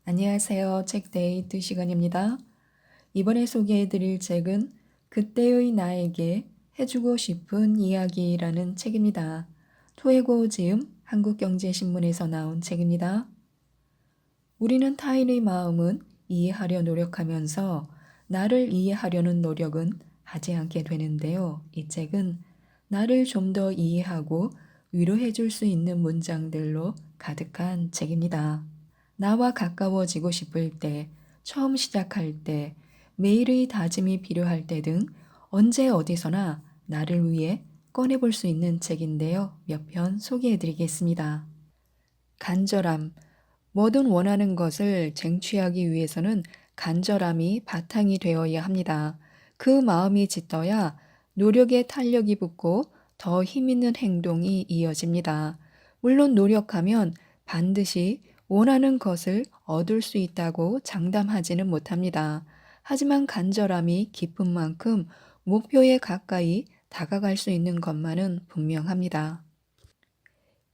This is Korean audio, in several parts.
안녕하세요. 책데이트 시간입니다. 이번에 소개해드릴 책은 그때의 나에게 해주고 싶은 이야기라는 책입니다. 토해고 지음 한국경제신문에서 나온 책입니다. 우리는 타인의 마음은 이해하려 노력하면서 나를 이해하려는 노력은 하지 않게 되는데요. 이 책은 나를 좀 더 이해하고 위로해 줄 수 있는 문장들로 가득한 책입니다. 나와 가까워지고 싶을 때, 처음 시작할 때, 매일의 다짐이 필요할 때 등 언제 어디서나 나를 위해 꺼내볼 수 있는 책인데요. 몇 편 소개해 드리겠습니다. 간절함. 뭐든 원하는 것을 쟁취하기 위해서는 간절함이 바탕이 되어야 합니다. 그 마음이 짙어야 노력에 탄력이 붙고 더 힘있는 행동이 이어집니다. 물론 노력하면 반드시 원하는 것을 얻을 수 있다고 장담하지는 못합니다. 하지만 간절함이 깊은 만큼 목표에 가까이 다가갈 수 있는 것만은 분명합니다.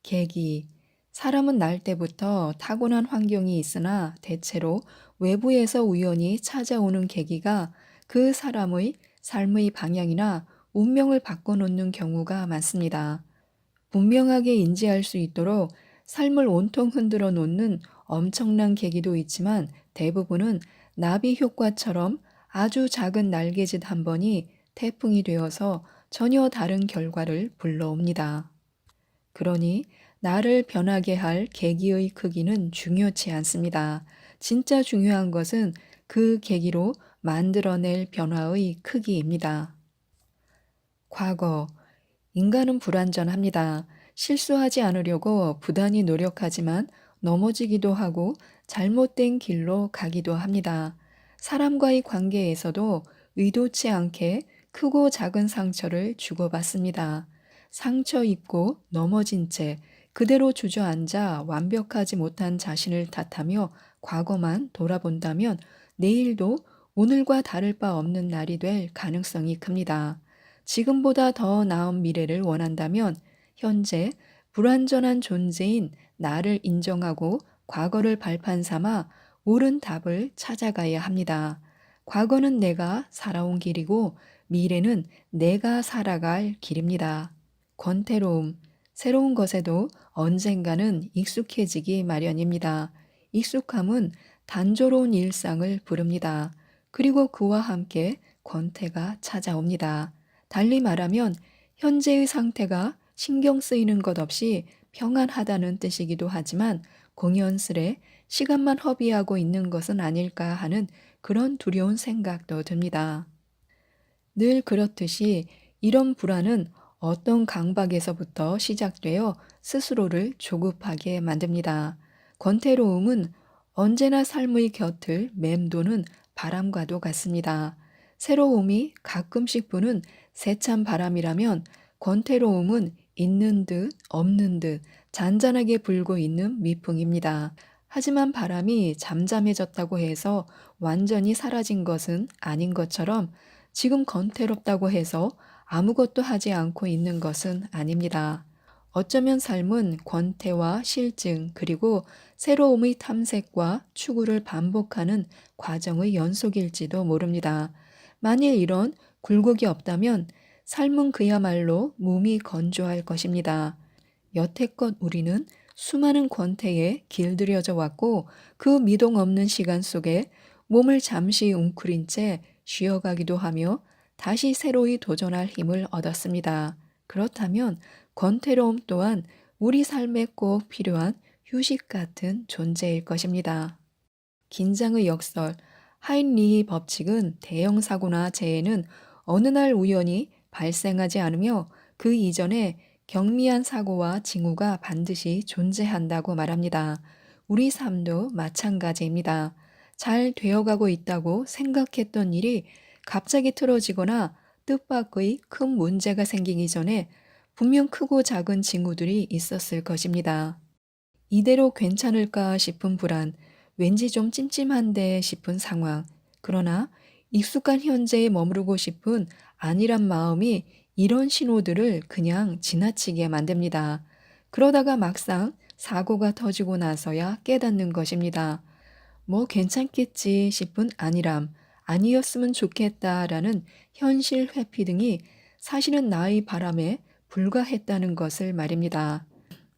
계기. 사람은 날 때부터 타고난 환경이 있으나 대체로 외부에서 우연히 찾아오는 계기가 그 사람의 삶의 방향이나 운명을 바꿔놓는 경우가 많습니다. 분명하게 인지할 수 있도록 삶을 온통 흔들어 놓는 엄청난 계기도 있지만 대부분은 나비 효과처럼 아주 작은 날개짓 한 번이 태풍이 되어서 전혀 다른 결과를 불러옵니다. 그러니 나를 변하게 할 계기의 크기는 중요치 않습니다. 진짜 중요한 것은 그 계기로 만들어낼 변화의 크기입니다. 과거. 인간은 불완전합니다. 실수하지 않으려고 부단히 노력하지만 넘어지기도 하고 잘못된 길로 가기도 합니다. 사람과의 관계에서도 의도치 않게 크고 작은 상처를 주고받습니다. 상처 입고 넘어진 채 그대로 주저앉아 완벽하지 못한 자신을 탓하며 과거만 돌아본다면 내일도 오늘과 다를 바 없는 날이 될 가능성이 큽니다. 지금보다 더 나은 미래를 원한다면 현재 불완전한 존재인 나를 인정하고 과거를 발판 삼아 옳은 답을 찾아가야 합니다. 과거는 내가 살아온 길이고 미래는 내가 살아갈 길입니다. 권태로움. 새로운 것에도 언젠가는 익숙해지기 마련입니다. 익숙함은 단조로운 일상을 부릅니다. 그리고 그와 함께 권태가 찾아옵니다. 달리 말하면 현재의 상태가 신경 쓰이는 것 없이 평안하다는 뜻이기도 하지만 공연스레 시간만 허비하고 있는 것은 아닐까 하는 그런 두려운 생각도 듭니다. 늘 그렇듯이 이런 불안은 어떤 강박에서부터 시작되어 스스로를 조급하게 만듭니다. 권태로움은 언제나 삶의 곁을 맴도는 바람과도 같습니다. 새로움이 가끔씩 부는 세찬 바람이라면 권태로움은 있는 듯 없는 듯 잔잔하게 불고 있는 미풍입니다. 하지만 바람이 잠잠해졌다고 해서 완전히 사라진 것은 아닌 것처럼 지금 권태롭다고 해서 아무것도 하지 않고 있는 것은 아닙니다. 어쩌면 삶은 권태와 실증 그리고 새로움의 탐색과 추구를 반복하는 과정의 연속일지도 모릅니다. 만일 이런 굴곡이 없다면 삶은 그야말로 몸이 건조할 것입니다. 여태껏 우리는 수많은 권태에 길들여져 왔고 그 미동 없는 시간 속에 몸을 잠시 웅크린 채 쉬어가기도 하며 다시 새로이 도전할 힘을 얻었습니다. 그렇다면 권태로움 또한 우리 삶에 꼭 필요한 휴식 같은 존재일 것입니다. 긴장의 역설, 하인리히 법칙은 대형 사고나 재해는 어느 날 우연히 발생하지 않으며 그 이전에 경미한 사고와 징후가 반드시 존재한다고 말합니다. 우리 삶도 마찬가지입니다. 잘 되어가고 있다고 생각했던 일이 갑자기 틀어지거나 뜻밖의 큰 문제가 생기기 전에 분명 크고 작은 징후들이 있었을 것입니다. 이대로 괜찮을까 싶은 불안, 왠지 좀 찜찜한데 싶은 상황, 그러나 익숙한 현재에 머무르고 싶은 안일한 마음이 이런 신호들을 그냥 지나치게 만듭니다. 그러다가 막상 사고가 터지고 나서야 깨닫는 것입니다. 뭐 괜찮겠지 싶은 안일함, 아니었으면 좋겠다라는 현실 회피 등이 사실은 나의 바람에 불과했다는 것을 말입니다.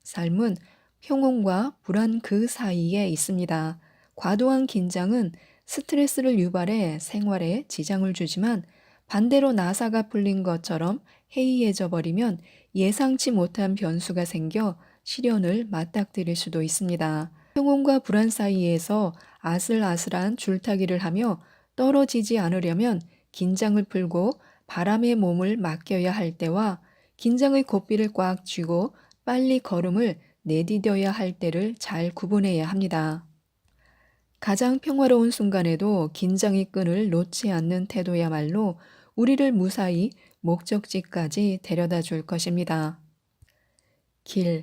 삶은 평온과 불안 그 사이에 있습니다. 과도한 긴장은 스트레스를 유발해 생활에 지장을 주지만 반대로 나사가 풀린 것처럼 해이해져 버리면 예상치 못한 변수가 생겨 시련을 맞닥뜨릴 수도 있습니다. 평온과 불안 사이에서 아슬아슬한 줄타기를 하며 떨어지지 않으려면 긴장을 풀고 바람에 몸을 맡겨야 할 때와 긴장의 고삐를 꽉 쥐고 빨리 걸음을 내디뎌야 할 때를 잘 구분해야 합니다. 가장 평화로운 순간에도 긴장의 끈을 놓지 않는 태도야말로 우리를 무사히 목적지까지 데려다 줄 것입니다. 길,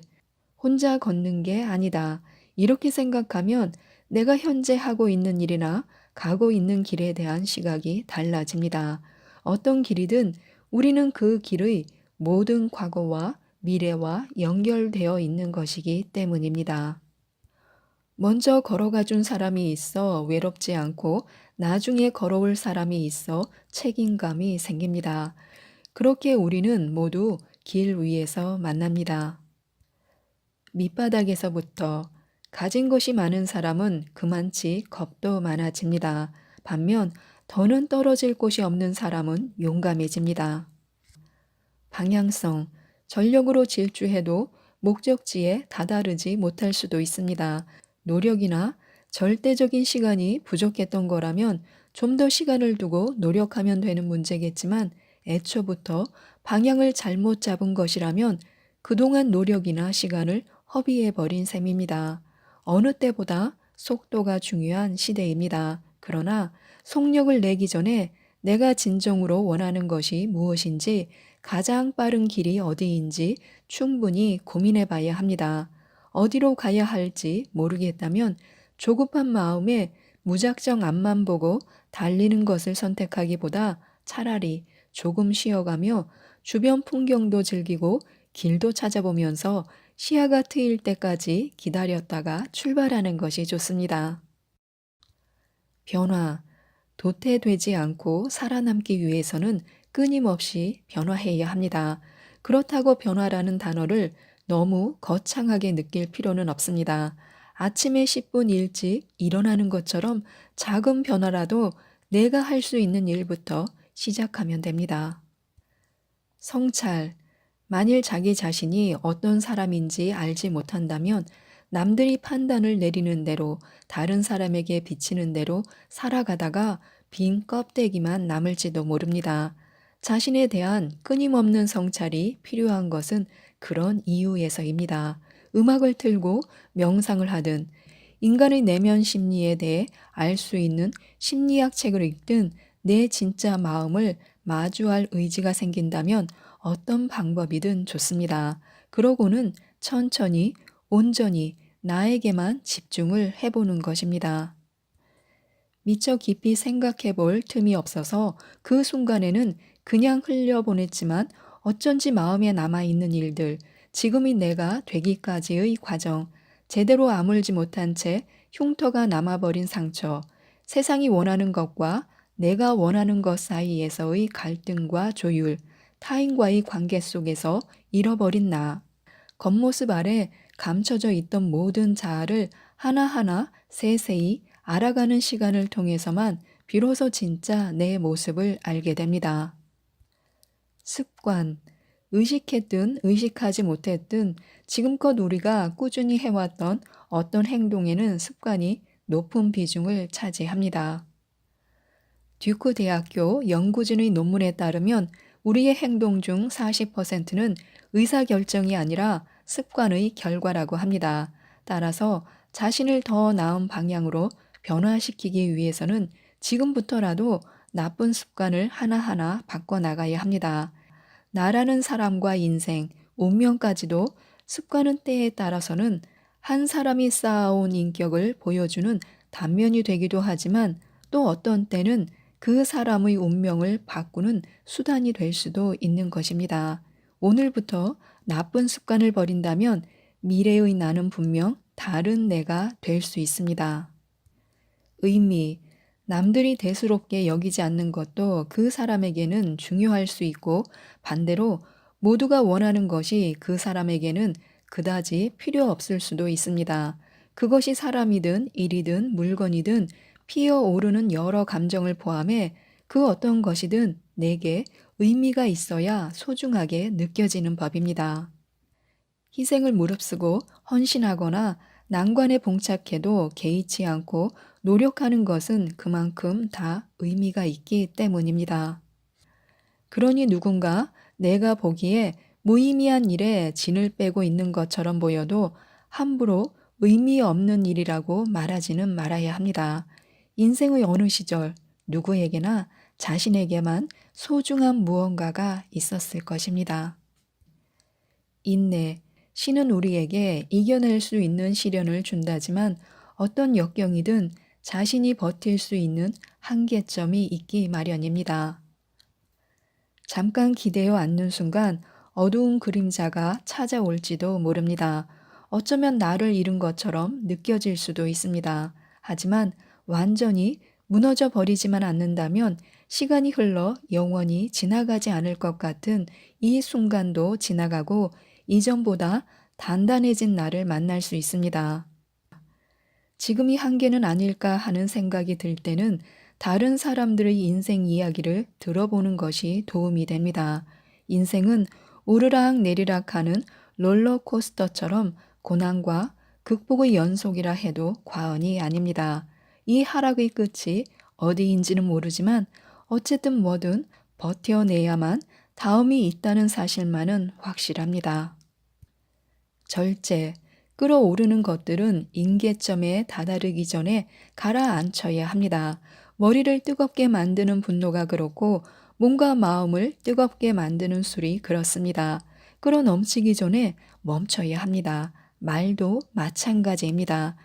혼자 걷는 게 아니다. 이렇게 생각하면 내가 현재 하고 있는 일이나 가고 있는 길에 대한 시각이 달라집니다. 어떤 길이든 우리는 그 길의 모든 과거와 미래와 연결되어 있는 것이기 때문입니다. 먼저 걸어가 준 사람이 있어 외롭지 않고 나중에 걸어올 사람이 있어 책임감이 생깁니다. 그렇게 우리는 모두 길 위에서 만납니다. 밑바닥에서부터 가진 것이 많은 사람은 그만치 겁도 많아집니다. 반면 더는 떨어질 곳이 없는 사람은 용감해집니다. 방향성, 전력으로 질주해도 목적지에 다다르지 못할 수도 있습니다. 노력이나 절대적인 시간이 부족했던 거라면 좀 더 시간을 두고 노력하면 되는 문제겠지만 애초부터 방향을 잘못 잡은 것이라면 그동안 노력이나 시간을 허비해 버린 셈입니다. 어느 때보다 속도가 중요한 시대입니다. 그러나 속력을 내기 전에 내가 진정으로 원하는 것이 무엇인지 가장 빠른 길이 어디인지 충분히 고민해 봐야 합니다. 어디로 가야 할지 모르겠다면 조급한 마음에 무작정 앞만 보고 달리는 것을 선택하기보다 차라리 조금 쉬어가며 주변 풍경도 즐기고 길도 찾아보면서 시야가 트일 때까지 기다렸다가 출발하는 것이 좋습니다. 변화, 도태되지 않고 살아남기 위해서는 끊임없이 변화해야 합니다. 그렇다고 변화라는 단어를 너무 거창하게 느낄 필요는 없습니다. 아침에 10분 일찍 일어나는 것처럼 작은 변화라도 내가 할 수 있는 일부터 시작하면 됩니다. 성찰. 만일 자기 자신이 어떤 사람인지 알지 못한다면 남들이 판단을 내리는 대로 다른 사람에게 비치는 대로 살아가다가 빈 껍데기만 남을지도 모릅니다. 자신에 대한 끊임없는 성찰이 필요한 것은 그런 이유에서입니다. 음악을 틀고 명상을 하든 인간의 내면 심리에 대해 알 수 있는 심리학 책을 읽든 내 진짜 마음을 마주할 의지가 생긴다면 어떤 방법이든 좋습니다. 그러고는 천천히 온전히 나에게만 집중을 해보는 것입니다. 미처 깊이 생각해 볼 틈이 없어서 그 순간에는 그냥 흘려보냈지만 어쩐지 마음에 남아있는 일들, 지금의 내가 되기까지의 과정, 제대로 아물지 못한 채 흉터가 남아버린 상처, 세상이 원하는 것과 내가 원하는 것 사이에서의 갈등과 조율, 타인과의 관계 속에서 잃어버린 나, 겉모습 아래 감춰져 있던 모든 자아를 하나하나 세세히 알아가는 시간을 통해서만 비로소 진짜 내 모습을 알게 됩니다. 습관, 의식했든 의식하지 못했든 지금껏 우리가 꾸준히 해왔던 어떤 행동에는 습관이 높은 비중을 차지합니다. 듀크 대학교 연구진의 논문에 따르면 우리의 행동 중 40%는 의사결정이 아니라 습관의 결과라고 합니다. 따라서 자신을 더 나은 방향으로 변화시키기 위해서는 지금부터라도 나쁜 습관을 하나하나 바꿔나가야 합니다. 나라는 사람과 인생, 운명까지도 습관은 때에 따라서는 한 사람이 쌓아온 인격을 보여주는 단면이 되기도 하지만 또 어떤 때는 그 사람의 운명을 바꾸는 수단이 될 수도 있는 것입니다. 오늘부터 나쁜 습관을 버린다면 미래의 나는 분명 다른 내가 될 수 있습니다. 의미, 남들이 대수롭게 여기지 않는 것도 그 사람에게는 중요할 수 있고 반대로 모두가 원하는 것이 그 사람에게는 그다지 필요 없을 수도 있습니다. 그것이 사람이든 일이든 물건이든 피어오르는 여러 감정을 포함해 그 어떤 것이든 내게 의미가 있어야 소중하게 느껴지는 법입니다. 희생을 무릅쓰고 헌신하거나 난관에 봉착해도 개의치 않고 노력하는 것은 그만큼 다 의미가 있기 때문입니다. 그러니 누군가 내가 보기에 무의미한 일에 진을 빼고 있는 것처럼 보여도 함부로 의미 없는 일이라고 말하지는 말아야 합니다. 인생의 어느 시절 누구에게나 자신에게만 소중한 무언가가 있었을 것입니다. 인내, 신은 우리에게 이겨낼 수 있는 시련을 준다지만 어떤 역경이든 자신이 버틸 수 있는 한계점이 있기 마련입니다. 잠깐 기대어 앉는 순간 어두운 그림자가 찾아올지도 모릅니다. 어쩌면 나를 잃은 것처럼 느껴질 수도 있습니다. 하지만 완전히 무너져 버리지만 않는다면 시간이 흘러 영원히 지나가지 않을 것 같은 이 순간도 지나가고 이전보다 단단해진 나를 만날 수 있습니다. 지금이 한계는 아닐까 하는 생각이 들 때는 다른 사람들의 인생 이야기를 들어보는 것이 도움이 됩니다. 인생은 오르락 내리락 하는 롤러코스터처럼 고난과 극복의 연속이라 해도 과언이 아닙니다. 이 하락의 끝이 어디인지는 모르지만 어쨌든 뭐든 버텨내야만 다음이 있다는 사실만은 확실합니다. 절제, 끌어오르는 것들은 임계점에 다다르기 전에 가라앉혀야 합니다. 머리를 뜨겁게 만드는 분노가 그렇고 몸과 마음을 뜨겁게 만드는 술이 그렇습니다. 끌어넘치기 전에 멈춰야 합니다. 말도 마찬가지입니다.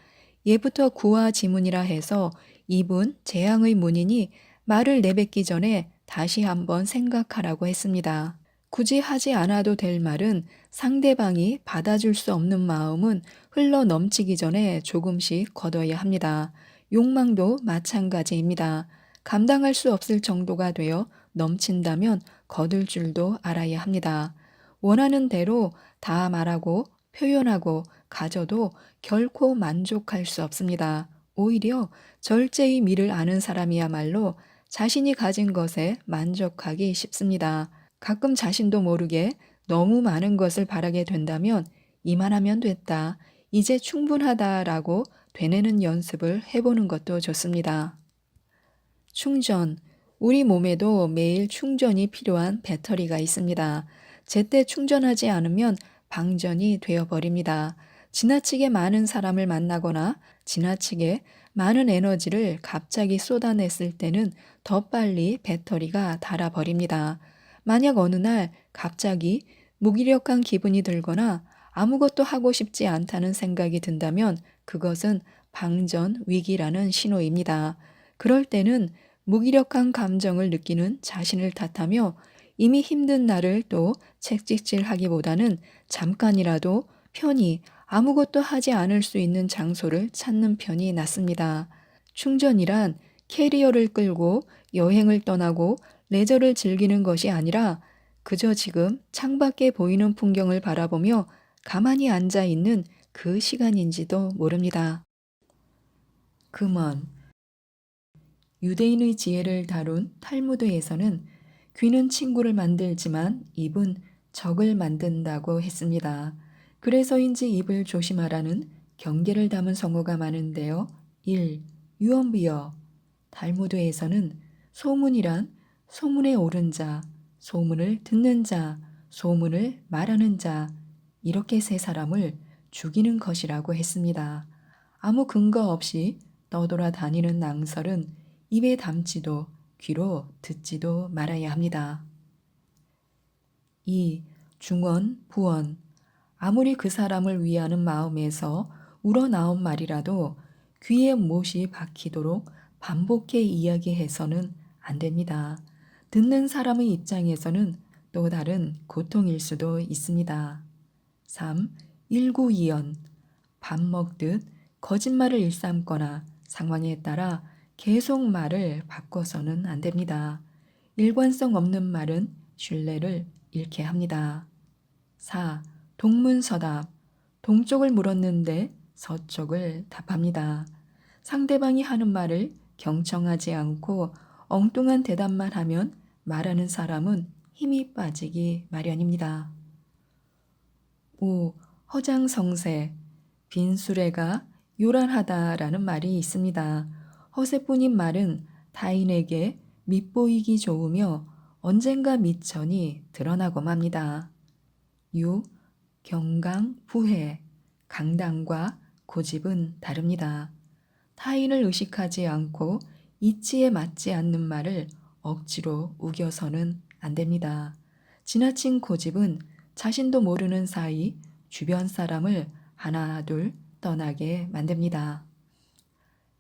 예부터 구와 지문이라 해서 입은 재앙의 문이니 말을 내뱉기 전에 다시 한번 생각하라고 했습니다. 굳이 하지 않아도 될 말은 상대방이 받아줄 수 없는 마음은 흘러 넘치기 전에 조금씩 걷어야 합니다. 욕망도 마찬가지입니다. 감당할 수 없을 정도가 되어 넘친다면 거둘 줄도 알아야 합니다. 원하는 대로 다 말하고 표현하고 가져도 결코 만족할 수 없습니다. 오히려 절제의 미를 아는 사람이야말로 자신이 가진 것에 만족하기 쉽습니다. 가끔 자신도 모르게 너무 많은 것을 바라게 된다면 이만하면 됐다, 이제 충분하다라고 되뇌는 연습을 해보는 것도 좋습니다. 충전. 우리 몸에도 매일 충전이 필요한 배터리가 있습니다. 제때 충전하지 않으면 방전이 되어버립니다. 지나치게 많은 사람을 만나거나 지나치게 많은 에너지를 갑자기 쏟아냈을 때는 더 빨리 배터리가 닳아버립니다. 만약 어느 날 갑자기 무기력한 기분이 들거나 아무것도 하고 싶지 않다는 생각이 든다면 그것은 방전 위기라는 신호입니다. 그럴 때는 무기력한 감정을 느끼는 자신을 탓하며 이미 힘든 나를 또 채찍질하기보다는 잠깐이라도 편히 아무것도 하지 않을 수 있는 장소를 찾는 편이 낫습니다. 충전이란 캐리어를 끌고 여행을 떠나고 레저를 즐기는 것이 아니라 그저 지금 창밖에 보이는 풍경을 바라보며 가만히 앉아 있는 그 시간인지도 모릅니다. 금원. 유대인의 지혜를 다룬 탈무드에서는 귀는 친구를 만들지만 입은 적을 만든다고 했습니다. 그래서인지 입을 조심하라는 경계를 담은 성어가 많은데요. 1. 유언비어. 탈무드에서는 소문이란 소문에 오른 자, 소문을 듣는 자, 소문을 말하는 자, 이렇게 세 사람을 죽이는 것이라고 했습니다. 아무 근거 없이 떠돌아 다니는 낭설은 입에 담지도 귀로 듣지도 말아야 합니다. 2. 중언, 부언. 아무리 그 사람을 위하는 마음에서 우러나온 말이라도 귀에 못이 박히도록 반복해 이야기해서는 안 됩니다. 듣는 사람의 입장에서는 또 다른 고통일 수도 있습니다. 3. 일구이연. 밥 먹듯 거짓말을 일삼거나 상황에 따라 계속 말을 바꿔서는 안 됩니다. 일관성 없는 말은 신뢰를 잃게 합니다. 4. 동문서답. 동쪽을 물었는데 서쪽을 답합니다. 상대방이 하는 말을 경청하지 않고 엉뚱한 대답만 하면 말하는 사람은 힘이 빠지기 마련입니다. 5. 허장성세. 빈수레가 요란하다라는 말이 있습니다. 허세뿐인 말은 타인에게 밉보이기 좋으며 언젠가 미천이 드러나고 맙니다. 6. 경강부회. 강당과 고집은 다릅니다. 타인을 의식하지 않고 이치에 맞지 않는 말을 억지로 우겨서는 안 됩니다. 지나친 고집은 자신도 모르는 사이 주변 사람을 하나 둘 떠나게 만듭니다.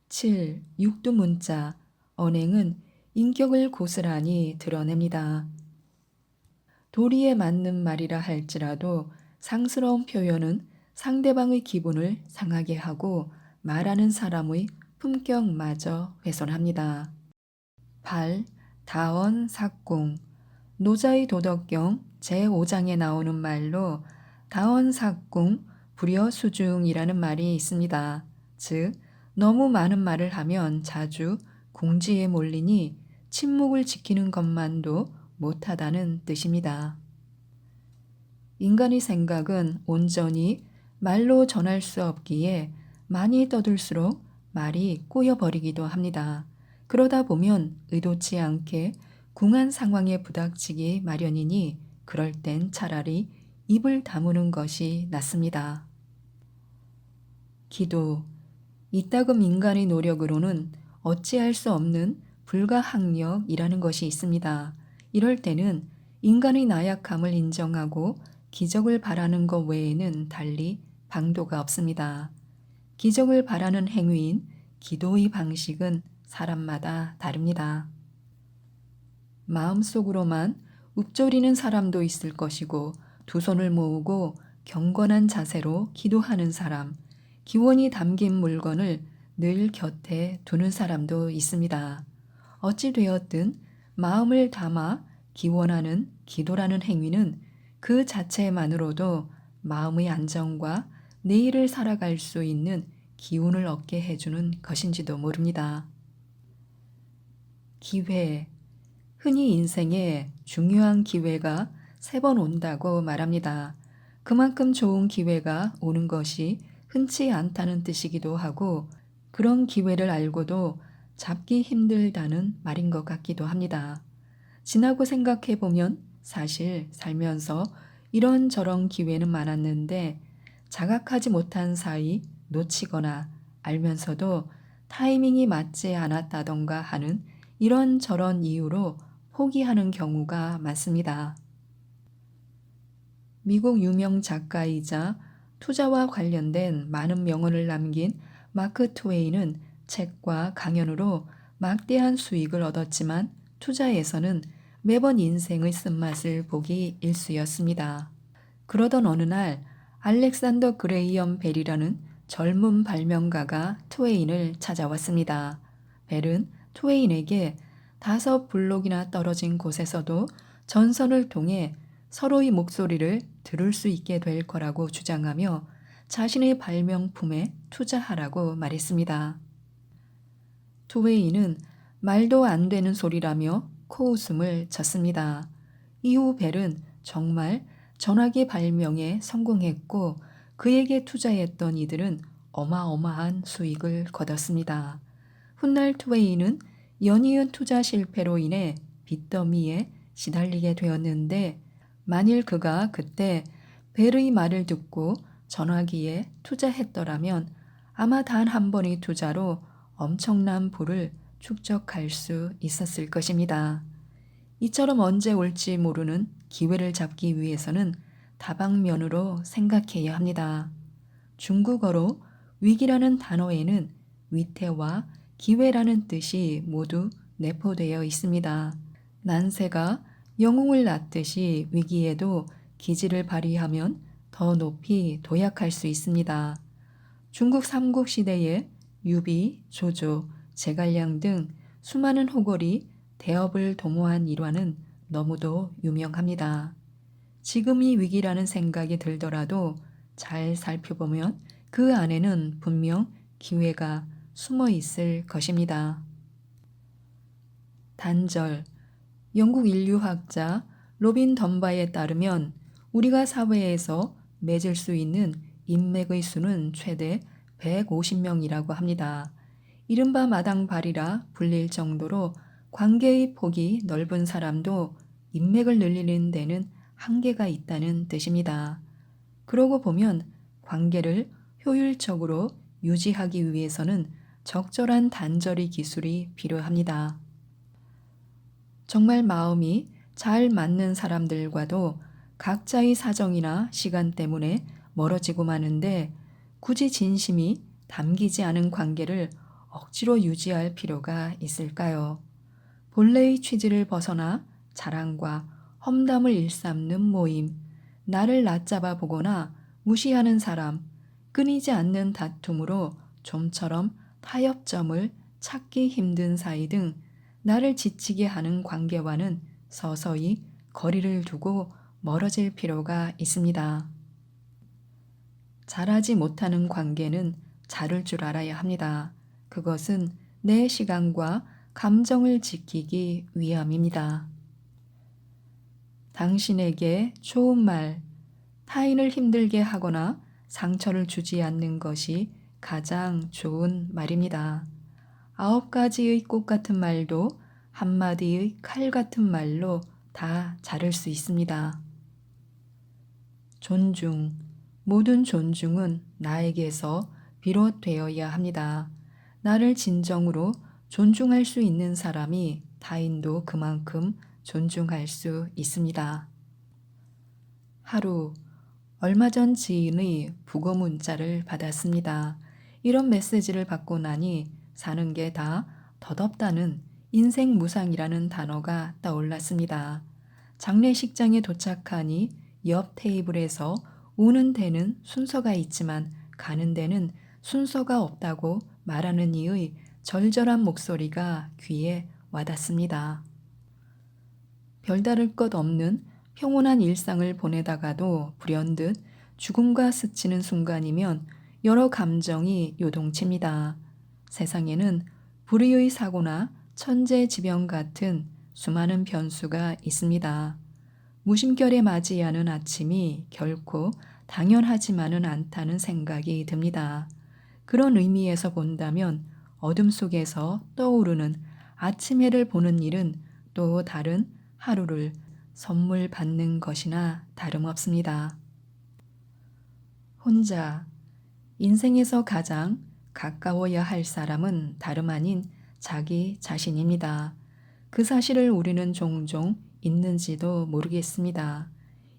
7. 육두문자. 언행은 인격을 고스란히 드러냅니다. 도리에 맞는 말이라 할지라도 상스러운 표현은 상대방의 기분을 상하게 하고 말하는 사람의 품격마저 훼손합니다. 8. 다언삭궁. 노자의 도덕경 제5장에 나오는 말로 다언삭궁 불여수중이라는 말이 있습니다. 즉 너무 많은 말을 하면 자주 궁지에 몰리니 침묵을 지키는 것만도 못하다는 뜻입니다. 인간의 생각은 온전히 말로 전할 수 없기에 많이 떠들수록 말이 꼬여버리기도 합니다. 그러다 보면 의도치 않게 궁한 상황에 부닥치기 마련이니 그럴 땐 차라리 입을 다무는 것이 낫습니다. 기도. 이따금 인간의 노력으로는 어찌할 수 없는 불가항력이라는 것이 있습니다. 이럴 때는 인간의 나약함을 인정하고 기적을 바라는 것 외에는 달리 방도가 없습니다. 기적을 바라는 행위인 기도의 방식은 사람마다 다릅니다. 마음속으로만 읊조리는 사람도 있을 것이고 두 손을 모으고 경건한 자세로 기도하는 사람, 기원이 담긴 물건을 늘 곁에 두는 사람도 있습니다. 어찌 되었든 마음을 담아 기원하는 기도라는 행위는 그 자체만으로도 마음의 안정과 내일을 살아갈 수 있는 기운을 얻게 해주는 것인지도 모릅니다. 기회. 흔히 인생에 중요한 기회가 3번 온다고 말합니다. 그만큼 좋은 기회가 오는 것이 흔치 않다는 뜻이기도 하고 그런 기회를 알고도 잡기 힘들다는 말인 것 같기도 합니다. 지나고 생각해 보면 사실 살면서 이런저런 기회는 많았는데 자각하지 못한 사이 놓치거나 알면서도 타이밍이 맞지 않았다던가 하는 이런저런 이유로 포기하는 경우가 많습니다. 미국 유명 작가이자 투자와 관련된 많은 명언을 남긴 마크 트웨이는 책과 강연으로 막대한 수익을 얻었지만 투자에서는 매번 인생의 쓴맛을 보기 일쑤였습니다. 그러던 어느 날 알렉산더 그레이엄 벨이라는 젊은 발명가가 트웨인을 찾아왔습니다. 벨은 트웨인에게 5블록이나 떨어진 곳에서도 전선을 통해 서로의 목소리를 들을 수 있게 될 거라고 주장하며 자신의 발명품에 투자하라고 말했습니다. 트웨인은 말도 안 되는 소리라며 코웃음을 쳤습니다. 이후 벨은 정말 전화기 발명에 성공했고 그에게 투자했던 이들은 어마어마한 수익을 거뒀습니다. 훗날 트웨인은 연이은 투자 실패로 인해 빚더미에 시달리게 되었는데 만일 그가 그때 벨의 말을 듣고 전화기에 투자했더라면 아마 단 한 번의 투자로 엄청난 부를 축적할 수 있었을 것입니다. 이처럼 언제 올지 모르는 기회를 잡기 위해서는 다방면으로 생각해야 합니다. 중국어로 위기라는 단어에는 위태와 기회라는 뜻이 모두 내포되어 있습니다. 난세가 영웅을 낳듯이 위기에도 기지를 발휘하면 더 높이 도약할 수 있습니다. 중국 삼국시대에 유비, 조조, 제갈량 등 수많은 호걸이 대업을 도모한 일화는 너무도 유명합니다. 지금 이 위기라는 생각이 들더라도 잘 살펴보면 그 안에는 분명 기회가 숨어 있을 것입니다. 단절. 영국 인류학자 로빈 덤바에 따르면 우리가 사회에서 맺을 수 있는 인맥의 수는 최대 150명이라고 합니다. 이른바 마당발이라 불릴 정도로 관계의 폭이 넓은 사람도 인맥을 늘리는 데는 한계가 있다는 뜻입니다. 그러고 보면 관계를 효율적으로 유지하기 위해서는 적절한 단절의 기술이 필요합니다. 정말 마음이 잘 맞는 사람들과도 각자의 사정이나 시간 때문에 멀어지고 마는데 굳이 진심이 담기지 않은 관계를 억지로 유지할 필요가 있을까요? 본래의 취지를 벗어나 자랑과 험담을 일삼는 모임, 나를 낮잡아 보거나 무시하는 사람, 끊이지 않는 다툼으로 좀처럼 타협점을 찾기 힘든 사이 등 나를 지치게 하는 관계와는 서서히 거리를 두고 멀어질 필요가 있습니다. 잘하지 못하는 관계는 자를 줄 알아야 합니다. 그것은 내 시간과 감정을 지키기 위함입니다. 당신에게 좋은 말, 타인을 힘들게 하거나 상처를 주지 않는 것이 가장 좋은 말입니다. 9가지의 꽃 같은 말도 한마디의 칼 같은 말로 다 자를 수 있습니다. 존중. 모든 존중은 나에게서 비롯되어야 합니다. 나를 진정으로 존중할 수 있는 사람이 타인도 그만큼 존중할 수 있습니다. 하루, 얼마 전 지인의 부고 문자를 받았습니다. 이런 메시지를 받고 나니 사는 게 다 덧없다는 인생 무상이라는 단어가 떠올랐습니다. 장례식장에 도착하니 옆 테이블에서 오는 데는 순서가 있지만 가는 데는 순서가 없다고 말하는 이의 절절한 목소리가 귀에 와닿습니다. 별다를 것 없는 평온한 일상을 보내다가도 불현듯 죽음과 스치는 순간이면 여러 감정이 요동칩니다. 세상에는 불의의 사고나 천재지변 같은 수많은 변수가 있습니다. 무심결에 맞이하는 아침이 결코 당연하지만은 않다는 생각이 듭니다. 그런 의미에서 본다면 어둠 속에서 떠오르는 아침 해를 보는 일은 또 다른 하루를 선물 받는 것이나 다름없습니다. 혼자. 인생에서 가장 가까워야 할 사람은 다름 아닌 자기 자신입니다. 그 사실을 우리는 종종 잊는지도 모르겠습니다.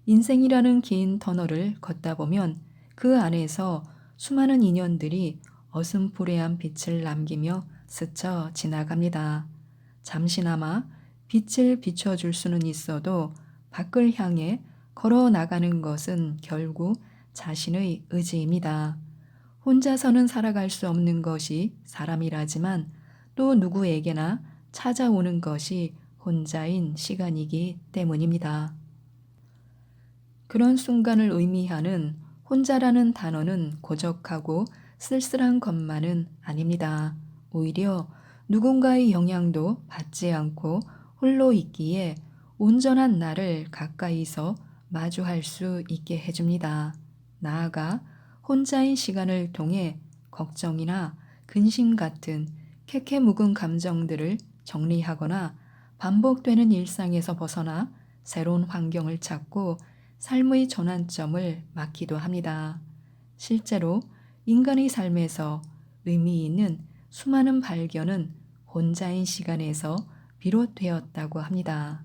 인생이라는 긴 터널을 걷다 보면 그 안에서 수많은 인연들이 어슴푸레한 빛을 남기며 스쳐 지나갑니다. 잠시나마 빛을 비춰줄 수는 있어도 밖을 향해 걸어 나가는 것은 결국 자신의 의지입니다. 혼자서는 살아갈 수 없는 것이 사람이라지만 또 누구에게나 찾아오는 것이 혼자인 시간이기 때문입니다. 그런 순간을 의미하는 혼자라는 단어는 고적하고 쓸쓸한 것만은 아닙니다. 오히려 누군가의 영향도 받지 않고 홀로 있기에 온전한 나를 가까이서 마주할 수 있게 해줍니다. 나아가 혼자인 시간을 통해 걱정이나 근심 같은 캐캐 묵은 감정들을 정리하거나 반복되는 일상에서 벗어나 새로운 환경을 찾고 삶의 전환점을 맞기도 합니다. 실제로 인간의 삶에서 의미 있는 수많은 발견은 혼자인 시간에서 비롯되었다고 합니다.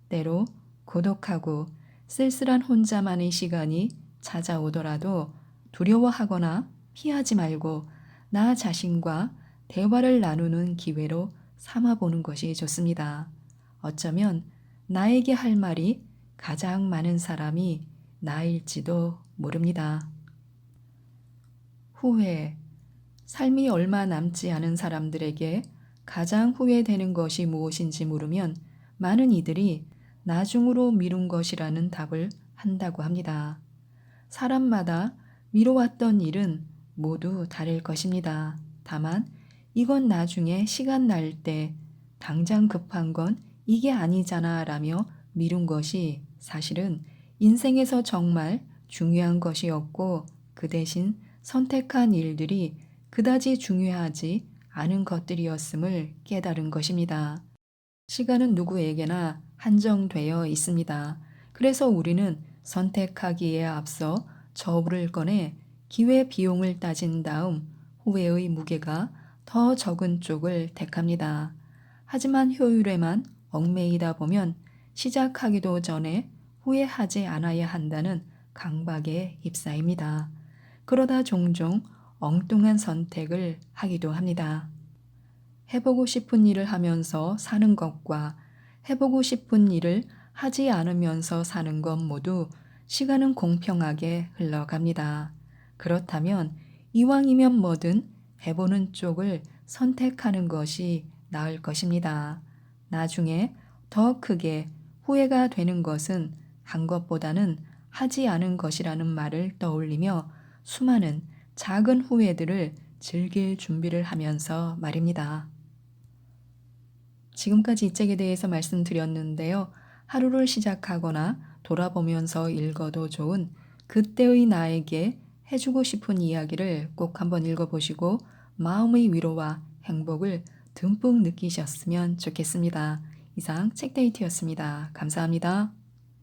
때로 고독하고 쓸쓸한 혼자만의 시간이 찾아오더라도 두려워하거나 피하지 말고 나 자신과 대화를 나누는 기회로 삼아보는 것이 좋습니다. 어쩌면 나에게 할 말이 가장 많은 사람이 나일지도 모릅니다. 후회. 삶이 얼마 남지 않은 사람들에게 가장 후회되는 것이 무엇인지 물으면 많은 이들이 나중으로 미룬 것이라는 답을 한다고 합니다. 사람마다 미뤄왔던 일은 모두 다를 것입니다. 다만 이건 나중에 시간 날 때 당장 급한 건 이게 아니잖아 라며 미룬 것이 사실은 인생에서 정말 중요한 것이었고 그 대신 선택한 일들이 그다지 중요하지 않은 것들이었음을 깨달은 것입니다. 시간은 누구에게나 한정되어 있습니다. 그래서 우리는 선택하기에 앞서 저울을 꺼내 기회 비용을 따진 다음 후회의 무게가 더 적은 쪽을 택합니다. 하지만 효율에만 얽매이다 보면 시작하기도 전에 후회하지 않아야 한다는 강박에 휩싸입니다. 그러다 종종 엉뚱한 선택을 하기도 합니다. 해보고 싶은 일을 하면서 사는 것과 해보고 싶은 일을 하지 않으면서 사는 것 모두 시간은 공평하게 흘러갑니다. 그렇다면 이왕이면 뭐든 해보는 쪽을 선택하는 것이 나을 것입니다. 나중에 더 크게 후회가 되는 것은 한 것보다는 하지 않은 것이라는 말을 떠올리며 수많은 작은 후회들을 즐길 준비를 하면서 말입니다. 지금까지 이 책에 대해서 말씀드렸는데요. 하루를 시작하거나 돌아보면서 읽어도 좋은 그때의 나에게 해주고 싶은 이야기를 꼭 한번 읽어보시고 마음의 위로와 행복을 듬뿍 느끼셨으면 좋겠습니다. 이상 책데이트였습니다. 감사합니다.